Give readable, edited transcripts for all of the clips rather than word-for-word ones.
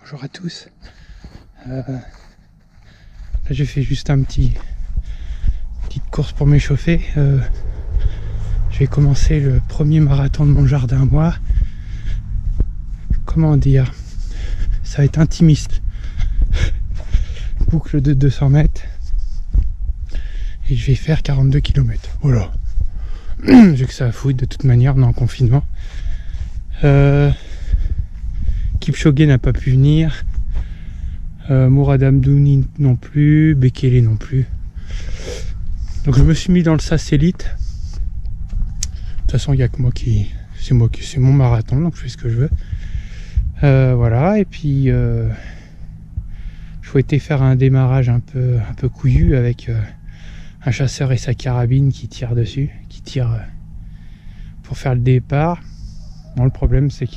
Bonjour à tous. Là j'ai fait juste petite course pour m'échauffer. Je vais commencer le premier marathon de mon jardin moi. Comment dire, ça va être intimiste. Boucle de 200 mètres. Et je vais faire 42 km. Voilà. J'ai que ça à foutre de toute manière, on est en confinement. Kipchoge n'a pas pu venir. Mourad Amdouni non plus. Bekele non plus. Donc je me suis mis dans le SAS Elite. De toute façon, il n'y a que moi qui... C'est mon marathon, donc je fais ce que je veux. Voilà, et puis... je souhaitais faire un démarrage un peu couillu avec un chasseur et sa carabine qui tire dessus, qui tire pour faire le départ. Bon, le problème c'est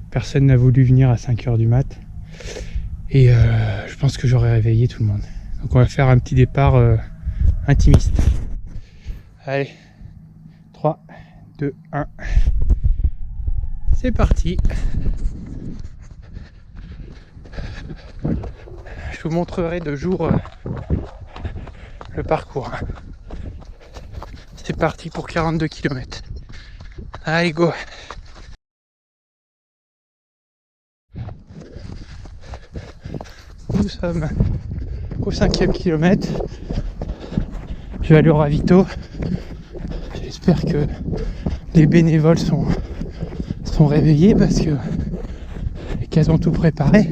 personne n'a voulu venir à 5h du mat et je pense que j'aurais réveillé tout le monde. Donc on va faire un petit départ intimiste. Allez, 3, 2, 1. C'est parti. Je vous montrerai de jour le parcours. C'est parti pour 42 km. Allez, go! Nous sommes au 5e kilomètre. Je vais aller au ravito. J'espère que les bénévoles sont réveillés parce que et qu'elles ont tout préparé.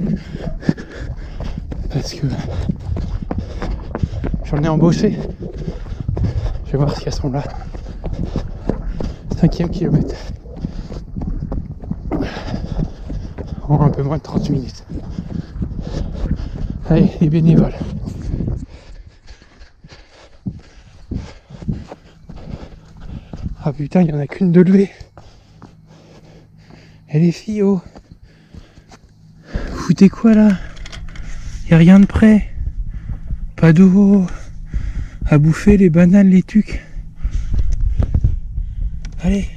Parce que j'en ai embauché. Je vais voir si elles sont là. 5e kilomètre. En un peu moins de 30 minutes. Allez, les bénévoles. Ah putain, il n'y en a qu'une de levée. Et les filles, oh. Vous foutez quoi là? Y a rien de prêt. Pas d'eau. À bouffer les bananes, les tucs. Allez.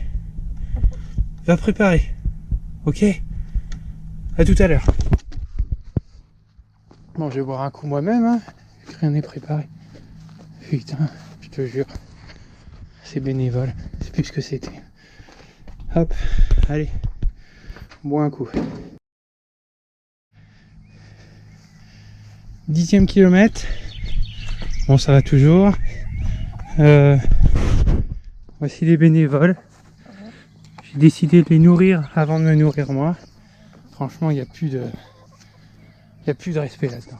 Va préparer. Ok? À tout à l'heure. Bon, je vais boire un coup moi-même, hein. Rien n'est préparé. Putain, je te jure. C'est bénévole. C'est plus ce que c'était. Hop. Allez. Bois un coup. 10e kilomètre. Bon, ça va toujours. Voici les bénévoles. J'ai décidé de les nourrir avant de me nourrir moi. Franchement, il n'y a plus de respect là-dedans.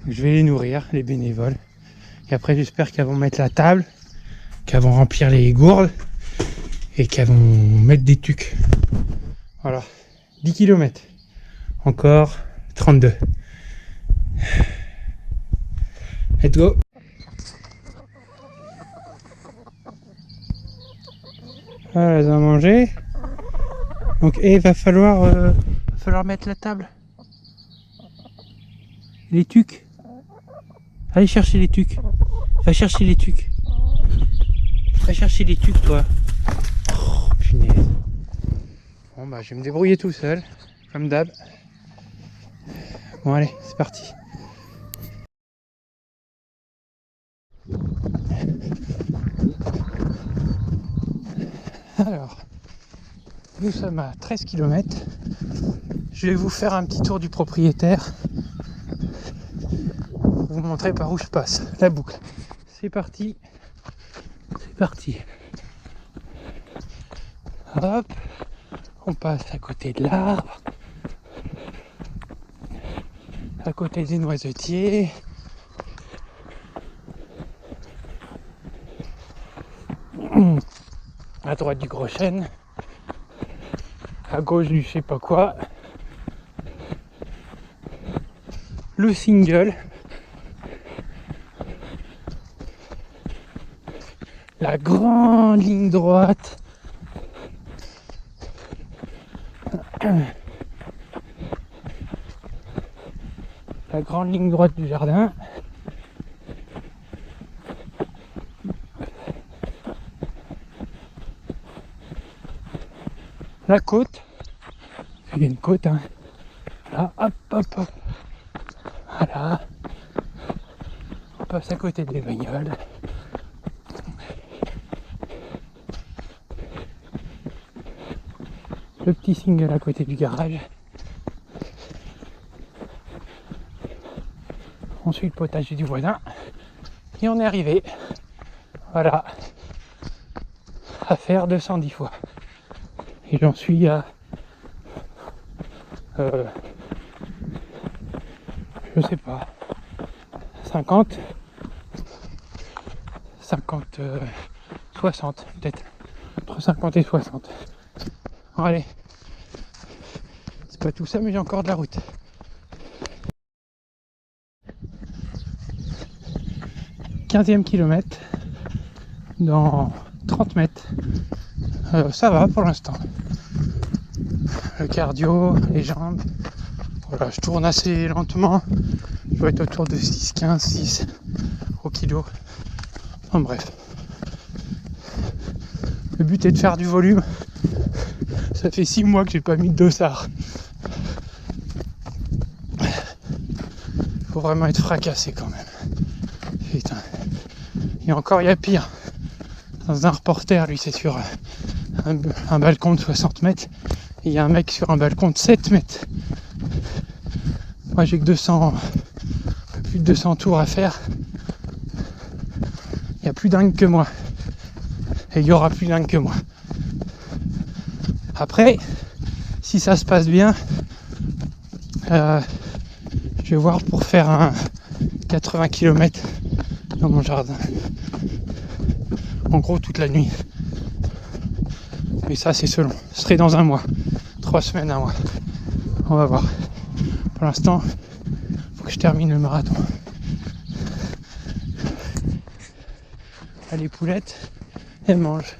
Je vais les nourrir, les bénévoles. Et après, j'espère qu'elles vont mettre la table, qu'elles vont remplir les gourdes et qu'elles vont mettre des tucs. Voilà. 10 km. Encore 32. Let's go. Voilà, elles ont mangé. Donc, il va falloir mettre la table. Les tucs. Allez chercher les tucs. Va chercher les tucs. Va chercher les tucs, toi. Oh, punaise. Bon, bah, je vais me débrouiller tout seul. Comme d'hab. Bon, allez, c'est parti. Alors, nous sommes à 13 km. Je vais vous faire un petit tour du propriétaire. Vous montrer par où je passe. La boucle. C'est parti. C'est parti. Hop. On passe à côté de l'arbre. À côté des noisetiers. À droite du gros chêne. À gauche du je sais pas quoi. Le single. La grande ligne droite. La grande ligne droite du jardin. La côte. Il y a une côte, hein. Là, hop, hop, hop. Voilà. On passe à côté des bagnoles. Le petit single à côté du garage. On suit le potager du voisin. Et on est arrivé. Voilà. À faire 210 fois. Et j'en suis à... je sais pas. 50. 60 peut-être. Entre 50 et 60. Bon, allez. C'est pas tout ça, mais j'ai encore de la route. 15e kilomètre. Dans 30 mètres. Ça va pour l'instant. Le cardio, les jambes. Voilà, je tourne assez lentement. Je dois être autour de 6,15, 6 au kilo. Enfin bref. Le but est de faire du volume. Ça fait 6 mois que j'ai pas mis de dossard. Faut vraiment être fracassé quand même. Putain. Et encore il y a pire. Dans un reporter, lui c'est sur un balcon de 60 mètres. Et il y a un mec sur un balcon de 7 mètres. Moi j'ai que 200, un peu plus de 200 tours à faire. Il y a plus dingue que moi. Et il y aura plus dingue que moi. Après, si ça se passe bien, je vais voir pour faire un 80 km dans mon jardin. En gros toute la nuit. Mais ça c'est selon. Ce serait dans un mois. 3 semaines, un mois. On va voir. Pour l'instant, faut que je termine le marathon. Ah, les poulettes, elles mangent.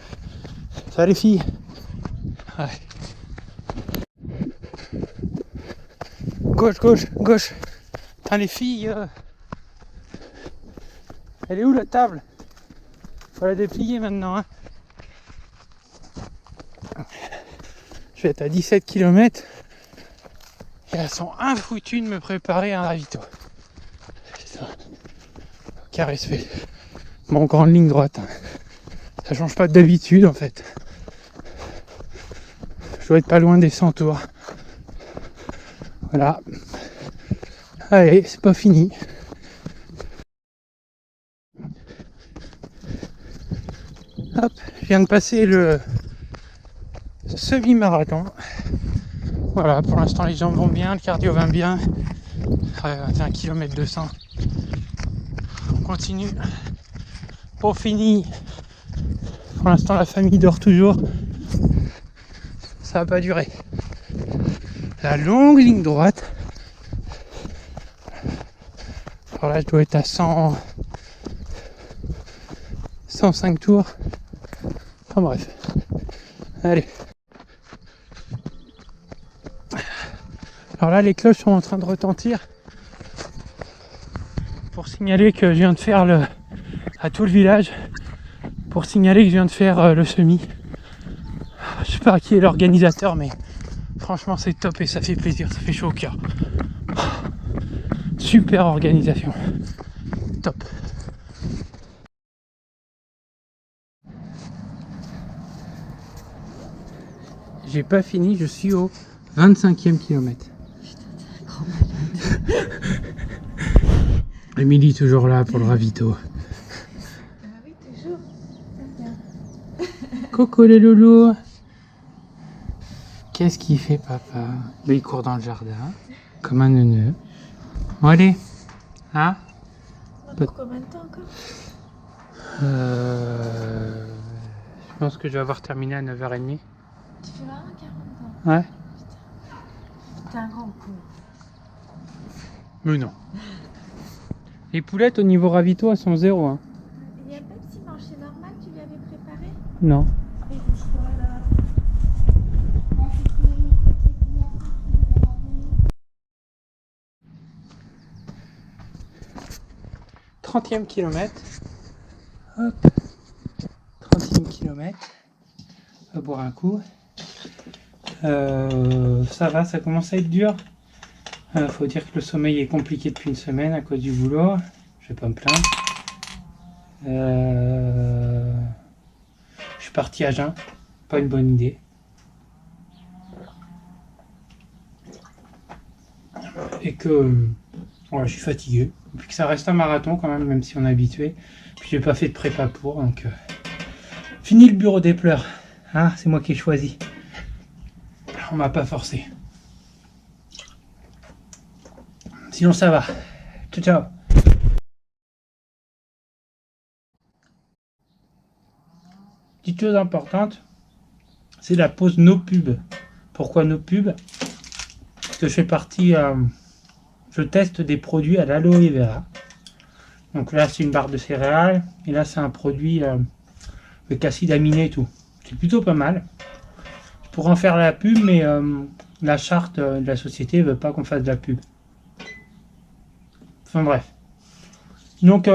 Ça va les filles? Ouais. Gauche, gauche, gauche. Putain les filles. Elle est où la table? Faut la déplier maintenant, hein. Je vais être à 17 km. Et elles sont infoutues de me préparer un ravito. Putain. Aucun respect. Bon, grande ligne droite. Hein. Ça change pas d'habitude en fait. Je dois être pas loin des 100 tours. Voilà. Allez, c'est pas fini. Hop, je viens de passer le semi-marathon. Voilà, pour l'instant les jambes vont bien, le cardio va bien. 21 km 200. On continue. Pour fini. Pour l'instant la famille dort toujours. Ça va pas durer. La longue ligne droite. Alors là je dois être à 105 tours. Enfin bref. Allez. Alors là les cloches sont en train de retentir. Pour signaler que je viens de faire à tout le village. Pour signaler que je viens de faire le semi. Je sais pas qui est l'organisateur, mais franchement c'est top et ça fait plaisir, ça fait chaud au cœur. Super organisation. Top. J'ai pas fini, je suis au 25e kilomètre. Putain, t'es un grand malade. Émilie toujours là pour le ravito. Ah oui, toujours. Coucou les loulous. Qu'est-ce qu'il fait papa? Mais il court dans le jardin, comme un neuneu. Bon allez. Hein? Pour combien de temps encore? Je pense que je vais avoir terminé à 9h30. Tu fais vraiment 40 ans? Ouais. T'es un grand con. Mais non. Les poulettes au niveau ravito, elles sont 0. Hein. Il n'y a pas de petit marché normal, tu lui avais préparé? Non. Et bouge-toi là. 30e kilomètre. Hop. 30e kilomètre. On va boire un coup. Ça va, ça commence à être dur. Faut dire que le sommeil est compliqué depuis une semaine à cause du boulot. Je vais pas me plaindre. Je suis parti à jeun. Pas une bonne idée. Et que voilà, je suis fatigué. Et puis que ça reste un marathon quand même si on est habitué. Puis j'ai pas fait de prépa pour, donc fini le bureau des pleurs. Ah, c'est moi qui ai choisi. On m'a pas forcé. Sinon ça va. Ciao ciao. Petite chose importante, c'est la pause no pub. Pourquoi no pub? Parce que je fais partie, je teste des produits à l'aloe vera. Donc là c'est une barre de céréales et là c'est un produit avec acide aminé et tout. C'est plutôt pas mal. Je pourrais en faire la pub, mais la charte de la société veut pas qu'on fasse de la pub. Enfin bref. Donc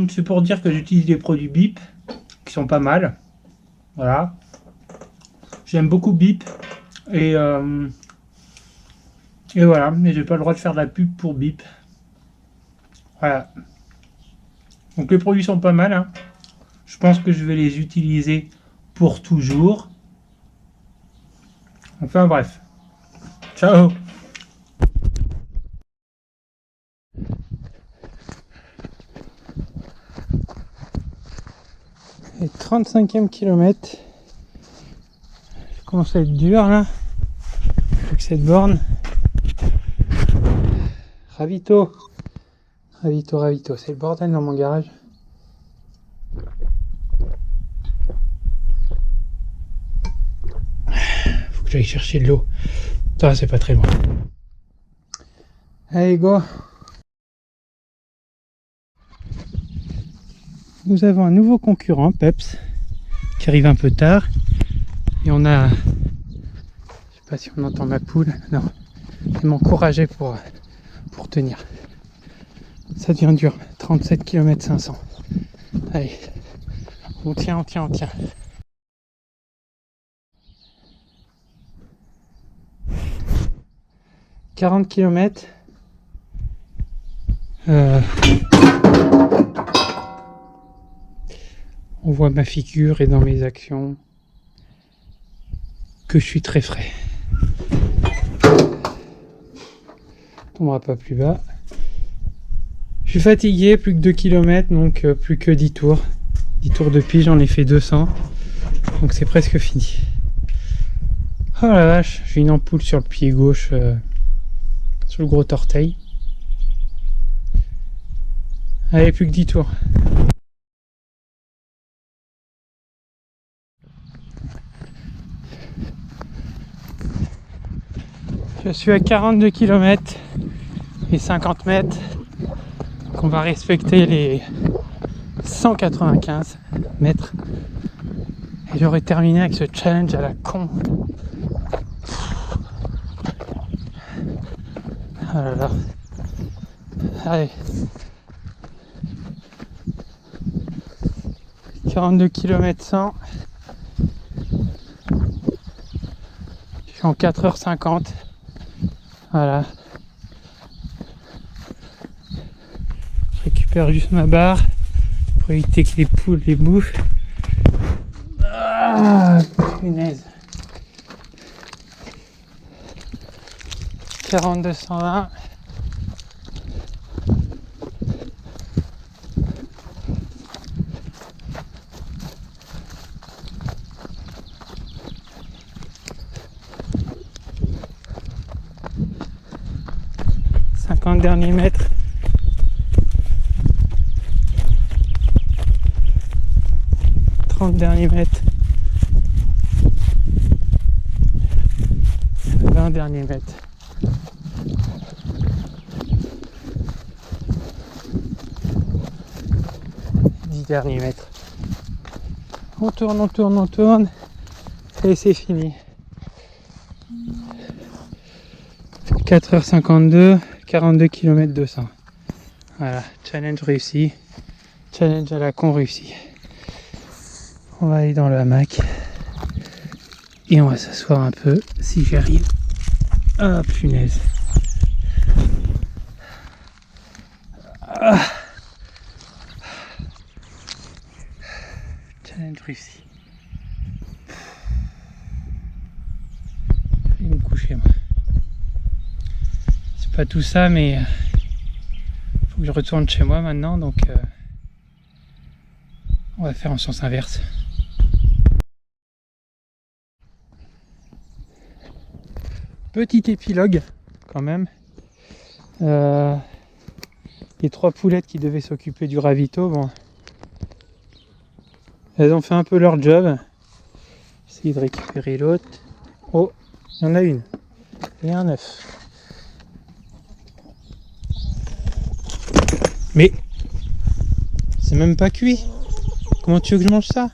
c'est pour dire que j'utilise des produits BIP qui sont pas mal. Voilà. J'aime beaucoup BIP et voilà, mais j'ai pas le droit de faire de la pub pour BIP. Voilà. Donc les produits sont pas mal, hein. Je pense que je vais les utiliser pour toujours. Enfin bref. Ciao. Et 35e kilomètre. Ça commence à être dur là. Avec cette borne. Ravito. Ravito. C'est le bordel dans mon garage. Faut que j'aille chercher de l'eau. Ça, c'est pas très loin. Allez, go. Nous avons un nouveau concurrent, Peps, qui arrive un peu tard. Et on a... Je sais pas si on entend ma poule. Non. Elle m'encourageait pour tenir. Ça devient dur. 37 km 500. Allez. On tient. 40 km. On voit ma figure et dans mes actions que je suis très frais. On tombera pas plus bas. Je suis fatigué, plus que 2 km, donc plus que 10 tours. 10 tours de piste, j'en ai fait 200. Donc c'est presque fini. Oh la vache, j'ai une ampoule sur le pied gauche, sur le gros orteil. Allez, plus que 10 tours. Je suis à 42 km et 50 mètres. Donc on va respecter les 195 mètres. Et j'aurais terminé avec ce challenge à la con. Oh là là. Allez. 42 km 100. Je suis en 4h50. Voilà. Je récupère juste ma barre pour éviter que les poules les bouffent. Ah, punaise. 42 120. Derniers mètres. Derniers mètres. 20 derniers mètres. Derniers mètres. On tourne et c'est fini. 4h52, 42 km 200. Voilà, challenge réussi. Challenge à la con réussi. On va aller dans le hamac Et on va s'asseoir un peu si j'y arrive. Ah punaise. Ah. Challenge réussi. Je vais me coucher moi. C'est pas tout ça mais faut que je retourne chez moi maintenant donc on va faire en sens inverse. Petit épilogue quand même. Les 3 poulettes qui devaient s'occuper du ravito, bon, elles ont fait un peu leur job. Essayer de récupérer l'autre. Oh, il y en a une. Et un œuf. Mais c'est même pas cuit. Comment tu veux que je mange ça?